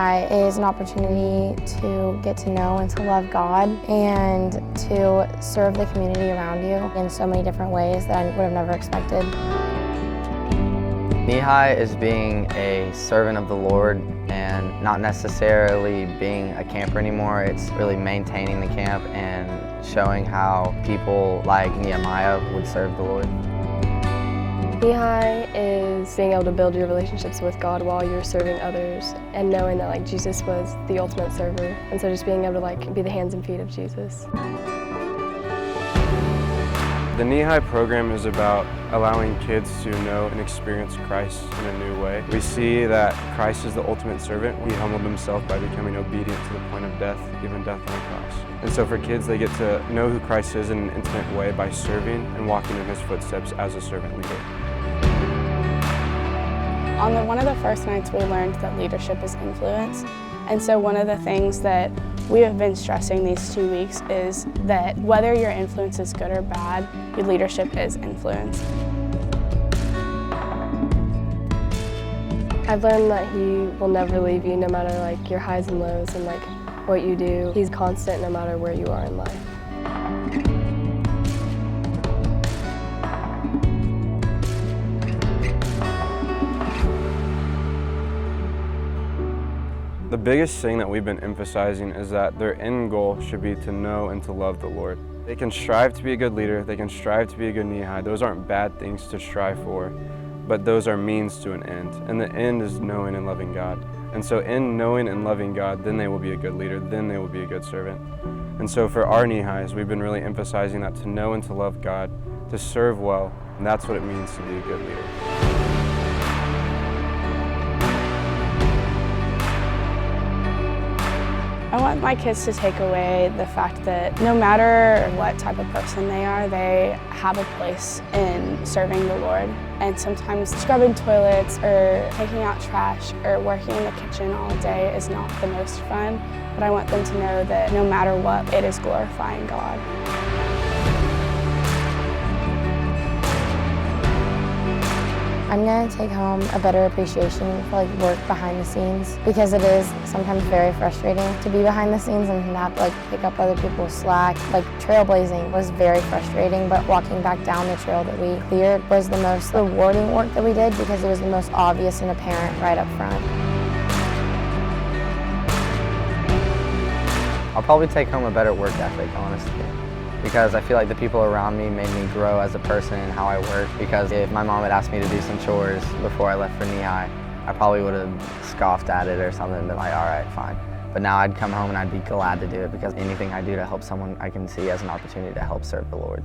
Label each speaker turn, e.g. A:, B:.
A: Nehemiah is an opportunity to get to know and to love God and to serve the community around you in so many different ways that I would have never expected.
B: Nehemiah is being a servant of the Lord and not necessarily being a camper anymore. It's really maintaining the camp and showing how people like Nehemiah would serve the Lord.
C: Nehemiah is being able to build your relationships with God while you're serving others and knowing that Jesus was the ultimate server, and so just being able to be the hands and feet of Jesus.
D: The Nehemiah program is about allowing kids to know and experience Christ in a new way. We see that Christ is the ultimate servant. He humbled himself by becoming obedient to the point of death, even death on the cross. And so for kids, they get to know who Christ is in an intimate way by serving and walking in his footsteps as a servant leader.
E: On one of the first nights, we learned that leadership is influence. And so one of the things that we have been stressing these 2 weeks is that whether your influence is good or bad, your leadership is influence.
C: I've learned that he will never leave you no matter your highs and lows and what you do. He's constant no matter where you are in life.
D: The biggest thing that we've been emphasizing is that their end goal should be to know and to love the Lord. They can strive to be a good leader, they can strive to be a good Nehemiah. Those aren't bad things to strive for, but those are means to an end. And the end is knowing and loving God. And so in knowing and loving God, then they will be a good leader, then they will be a good servant. And so for our Nehemiahs, we've been really emphasizing that to know and to love God, to serve well, and that's what it means to be a good leader.
E: I want my kids to take away the fact that no matter what type of person they are, they have a place in serving the Lord. And sometimes scrubbing toilets or taking out trash or working in the kitchen all day is not the most fun, but I want them to know that no matter what, it is glorifying God.
A: I'm going to take home a better appreciation for work behind the scenes, because it is sometimes very frustrating to be behind the scenes and have to pick up other people's slack. Trailblazing was very frustrating, but walking back down the trail that we cleared was the most rewarding work that we did because it was the most obvious and apparent right up front.
B: I'll probably take home a better work ethic, honestly, because I feel like the people around me made me grow as a person and how I work. Because if my mom had asked me to do some chores before I left for Nehemiah, I probably would have scoffed at it or something and been like, all right, fine. But now I'd come home and I'd be glad to do it because anything I do to help someone I can see as an opportunity to help serve the Lord.